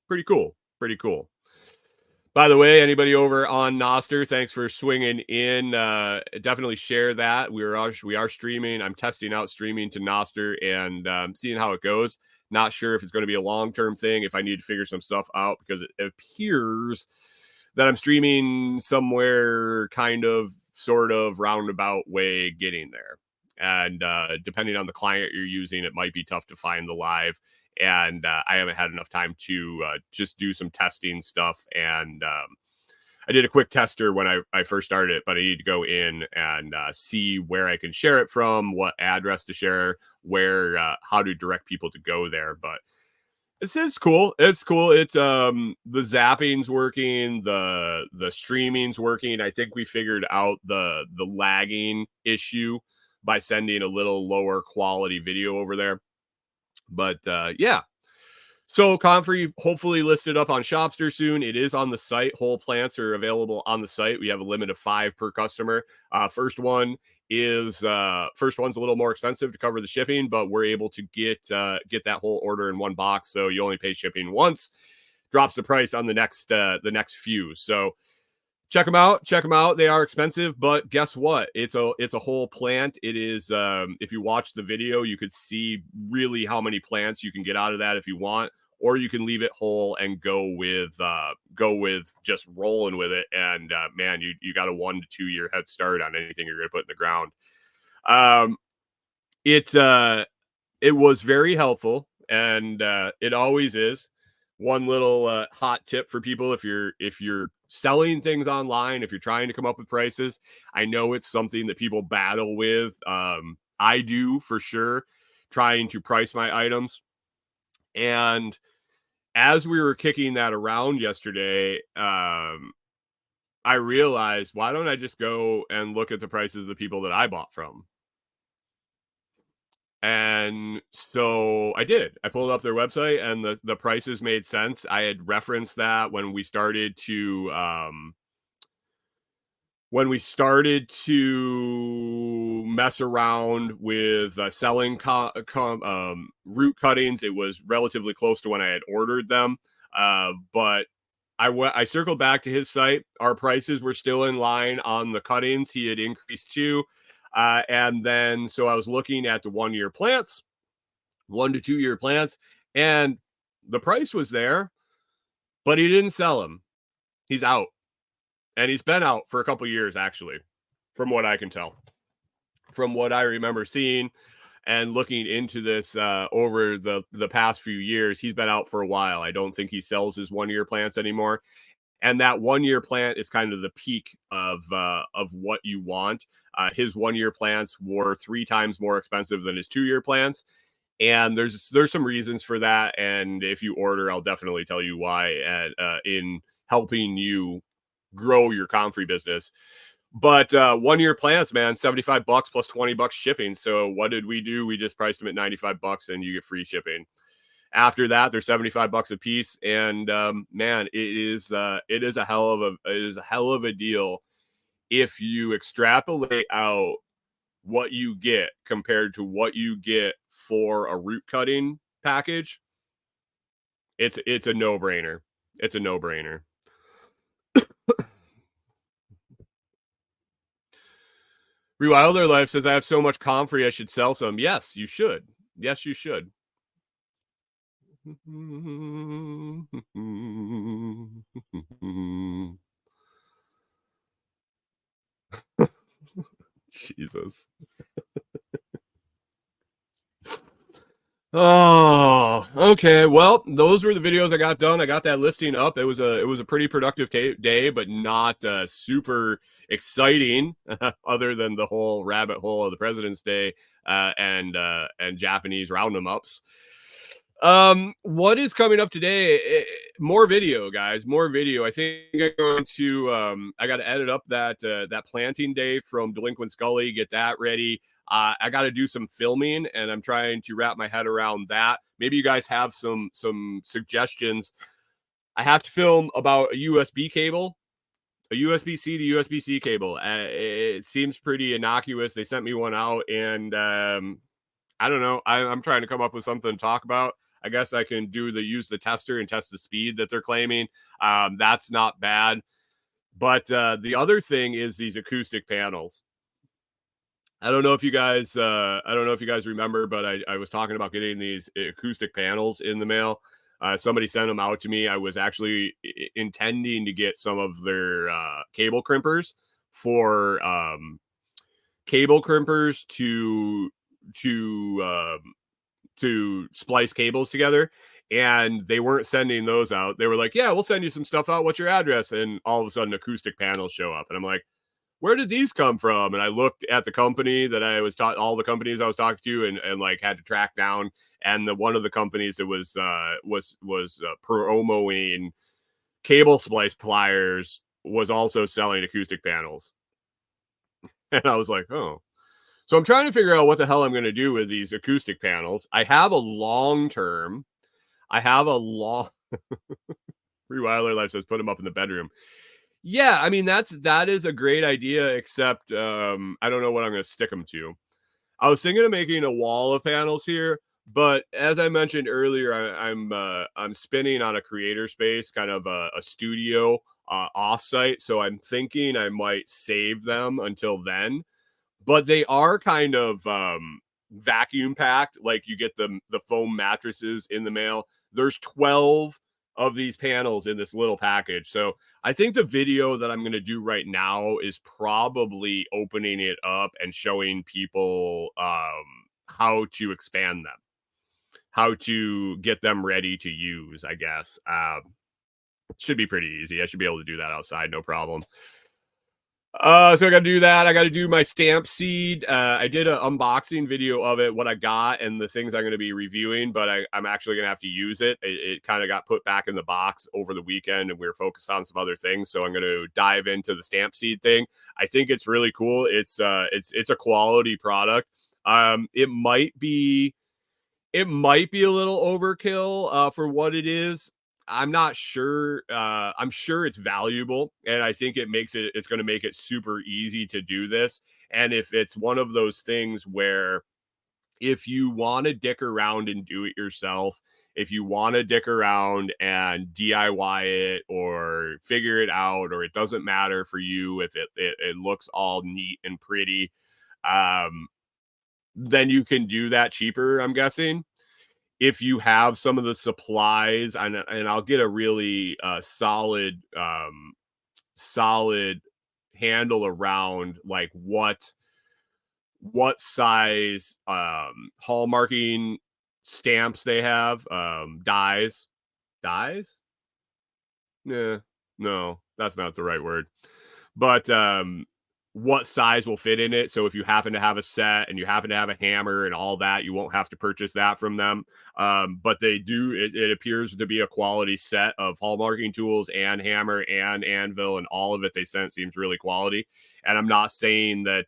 Speaker 2: Pretty cool. Pretty cool. By the way, anybody over on Noster, thanks for swinging in. Definitely share that. We are streaming. I'm testing out streaming to Noster and seeing how it goes. Not sure if it's going to be a long-term thing, if I need to figure some stuff out, because it appears that I'm streaming somewhere kind of, sort of roundabout way getting there. And depending on the client you're using, it might be tough to find the live. And I haven't had enough time to just do some testing stuff. And I did a quick tester when I first started it, but I need to go in and see where I can share it from, what address to share, where, how to direct people to go there. But this is cool. It's cool. It's the zapping's working, the streaming's working. I think we figured out the lagging issue by sending a little lower quality video over there. But yeah. So comfrey hopefully listed up on Shopster soon. It is on the site. Whole plants are available on the site. We have a limit of 5 per customer. First one's a little more expensive to cover the shipping, but we're able to get that whole order in one box. So you only pay shipping once. Drops the price on the next few. So check them out. They are expensive, but guess what? It's a whole plant. It is, if you watch the video, you could see really how many plants you can get out of that if you want, or you can leave it whole and go with just rolling with it. And man, you got a 1 to 2 year head start on anything you're going to put in the ground. It was very helpful, and it always is. One little hot tip for people: if you're selling things online, if you're trying to come up with prices, I know it's something that people battle with. I do for sure, trying to price my items. And as we were kicking that around yesterday, I realized, why don't I just go and look at the prices of the people that I bought from? And so I did. I pulled up their website, and the prices made sense. I had referenced that when we started to mess around with selling root cuttings. It was relatively close to when I had ordered them, but I circled back to his site. Our prices were still in line on the cuttings. He had increased too. And then, so I was looking at the 1 year plants, 1 to 2 year plants, and the price was there, but he didn't sell them. He's out, and he's been out for a couple years, actually, from what I can tell, from what I remember seeing and looking into this over the past few years. He's been out for a while. I don't think he sells his 1 year plants anymore. And that 1 year plant is kind of the peak of what you want. His 1 year plants were 3 times more expensive than his 2 year plants. And there's some reasons for that. And if you order, I'll definitely tell you why in helping you grow your comfrey business. But 1 year plants, man, $75 plus $20 shipping. So what did we do? We just priced them at $95 and you get free shipping. After that, they're $75 a piece, and man, it is a hell of a deal if you extrapolate out what you get compared to what you get for a root cutting package. It's a no-brainer. It's a no-brainer. Rewilder Life says, I have so much comfrey, I should sell some. Yes, you should. Yes, you should. Jesus. Oh, okay. Well, those were the videos I got done. I got that listing up. It was a pretty productive day, but not super exciting, other than the whole rabbit hole of the President's Day and Japanese round 'em ups. What is coming up today? More video, guys. More video. I think I'm going to. I got to edit up that planting day from Delinquent Scully. Get that ready. I got to do some filming, and I'm trying to wrap my head around that. Maybe you guys have some suggestions. I have to film about a USB cable, a USB-C to USB-C cable. It seems pretty innocuous. They sent me one out, and I don't know. I'm trying to come up with something to talk about. I guess I can use the tester and test the speed that they're claiming. That's not bad. But the other thing is these acoustic panels. I don't know if you guys remember, but I was talking about getting these acoustic panels in the mail. Somebody sent them out to me. I was actually intending to get some of their cable crimpers for cable crimpers to splice cables together, and they weren't sending those out. They were like, yeah, we'll send you some stuff out. What's your address? And all of a sudden acoustic panels show up, and I'm like, where did these come from? And I looked at the company that I was all the companies I was talking to, and like had to track down, and one of the companies that was promoing cable splice pliers was also selling acoustic panels. And I was like, oh. So I'm trying to figure out what the hell I'm going to do with these acoustic panels. I have a long Reweiler Life says put them up in the bedroom. Yeah, I mean that is a great idea, except I don't know what I'm going to stick them to. I was thinking of making a wall of panels here, but as I mentioned earlier, I'm spinning on a creator space, kind of a studio offsite. So I'm thinking I might save them until then. But they are kind of vacuum packed. Like you get the foam mattresses in the mail. There's 12 of these panels in this little package. So I think the video that I'm going to do right now is probably opening it up and showing people how to expand them, how to get them ready to use, I guess. Should be pretty easy. I should be able to do that outside, no problem. So I got to do that. I got to do my stamp seed. I did an unboxing video of it, what I got and the things I'm going to be reviewing, but I'm actually going to have to use it. It kind of got put back in the box over the weekend, and we were focused on some other things. So I'm going to dive into the stamp seed thing. I think it's really cool. It's a quality product. It might be a little overkill for what it is. I'm not sure. I'm sure it's valuable, and I think it's going to make it super easy to do this. And if it's one of those things where if you want to dick around and do it yourself, if you want to dick around and DIY it or figure it out, or it doesn't matter for you if it looks all neat and pretty, then you can do that cheaper, I'm guessing. If you have some of the supplies, and I'll get a really solid handle around like what size hallmarking stamps they have, dies. Yeah, no, that's not the right word. But what size will fit in it. So if you happen to have a set and you happen to have a hammer and all that, you won't have to purchase that from them. But they do, it appears to be a quality set of hallmarking tools and hammer and anvil, and all of it they sent seems really quality. And I'm not saying that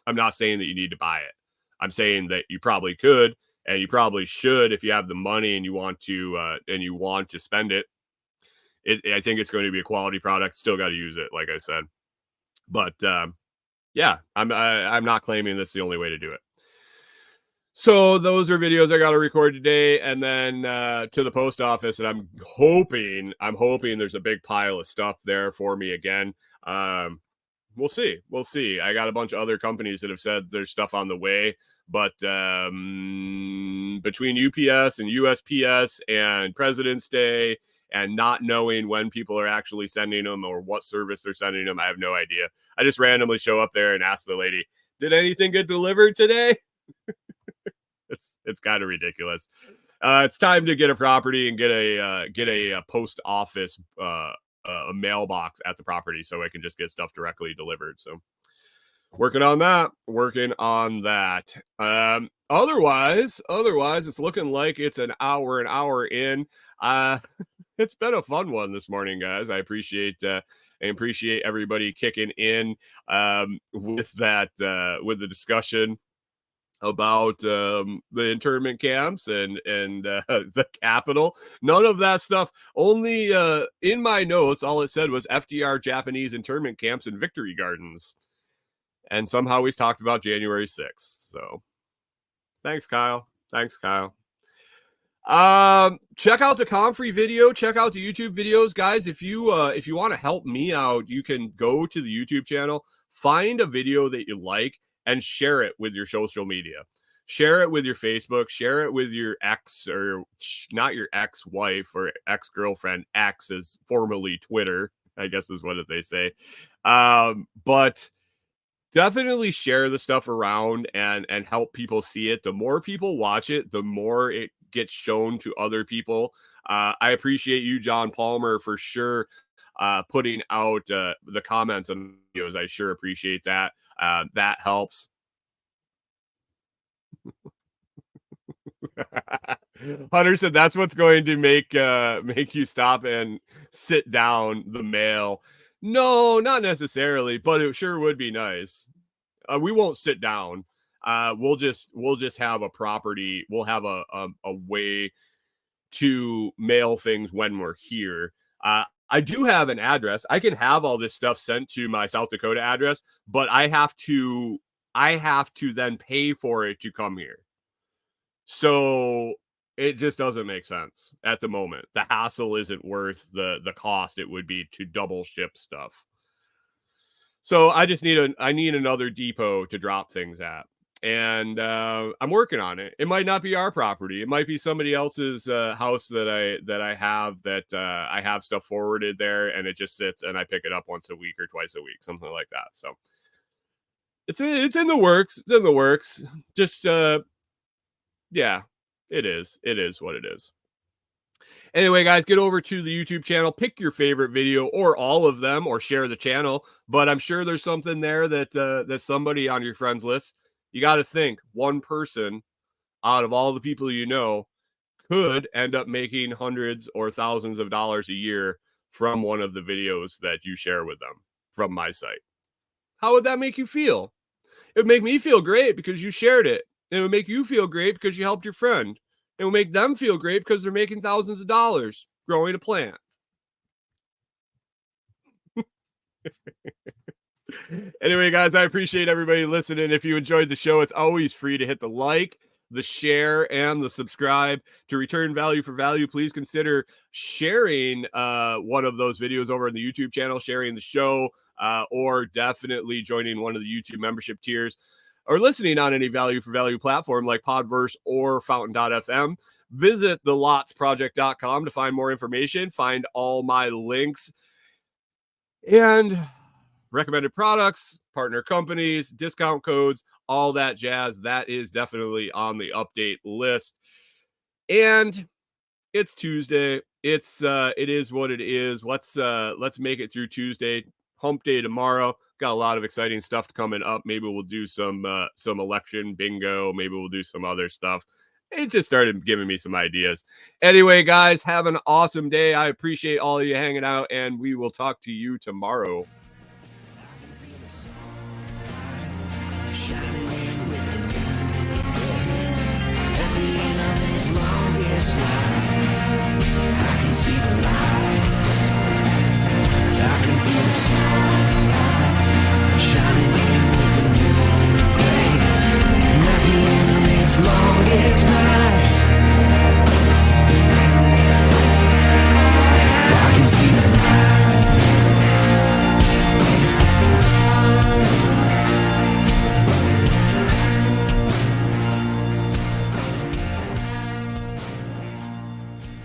Speaker 2: you need to buy it. I'm saying that you probably could, and you probably should if you have the money and you want to spend it. I think it's going to be a quality product. Still got to use it, like I said. But yeah, I'm not claiming this is the only way to do it. So those are videos I got to record today, and then to the post office, and I'm hoping there's a big pile of stuff there for me again. we'll see. We'll see. I got a bunch of other companies that have said there's stuff on the way, but between UPS and USPS and President's Day and not knowing when people are actually sending them or what service they're sending them, I have no idea. I just randomly show up there and ask the lady, "Did anything get delivered today?" It's kind of ridiculous. It's time to get a property and get a post office a mailbox at the property so I can just get stuff directly delivered. So working on that. Otherwise, it's looking like it's an hour in. It's been a fun one this morning, guys. I appreciate everybody kicking in with the discussion about the internment camps and the Capitol. None of that stuff. Only in my notes, all it said was FDR Japanese internment camps and victory gardens. And somehow he's talked about January 6th. So thanks, Kyle. Check out the comfrey video. Check out the YouTube videos, guys. If you want to help me out, you can go to the YouTube channel, find a video that you like, and share it with your social media. Share it with your Facebook. Share it with your ex, or not your ex-wife or ex-girlfriend. X is formerly Twitter, I guess is what they say. But definitely share the stuff around and help people see it. The more people watch it, the more it gets shown to other people. I appreciate you, John Palmer, for sure putting out the comments on videos. I sure appreciate that. That helps. Hunter said that's what's going to make you stop and sit down the mail. No, not necessarily, but it sure would be nice. We won't sit down. We'll just have a property. We'll have a way to mail things when we're here. I do have an address. I can have all this stuff sent to my South Dakota address, but I have to then pay for it to come here. So it just doesn't make sense at the moment. The hassle isn't worth the cost it would be to double ship stuff. So I just need another depot to drop things at. And I'm working on it. It might not be our property. It might be somebody else's house that I have stuff forwarded there, and it just sits and I pick it up once a week or twice a week, something like that. So it's in the works. It's in the works. Just yeah, it is. It is what it is. Anyway, guys, get over to the YouTube channel, pick your favorite video or all of them, or share the channel. But I'm sure there's something there that somebody on your friends list. You got to think one person out of all the people you know could end up making hundreds or thousands of dollars a year from one of the videos that you share with them from my site. How would that make you feel? It would make me feel great because you shared it. And it would make you feel great because you helped your friend. It would make them feel great because they're making thousands of dollars growing a plant. Anyway, guys, I appreciate everybody listening. If you enjoyed the show, it's always free to hit the like, the share, and the subscribe. To return value for value, please consider sharing one of those videos over on the YouTube channel, sharing the show, or definitely joining one of the YouTube membership tiers, or listening on any value for value platform like Podverse or Fountain.fm. Visit thelotsproject.com to find more information, find all my links, and recommended products, partner companies, discount codes, all that jazz. That is definitely on the update list. And it's Tuesday. It is what it is. Let's make it through Tuesday. Hump day tomorrow. Got a lot of exciting stuff coming up. Maybe we'll do some election bingo. Maybe we'll do some other stuff. It just started giving me some ideas. Anyway, guys, have an awesome day. I appreciate all of you hanging out, and we will talk to you tomorrow.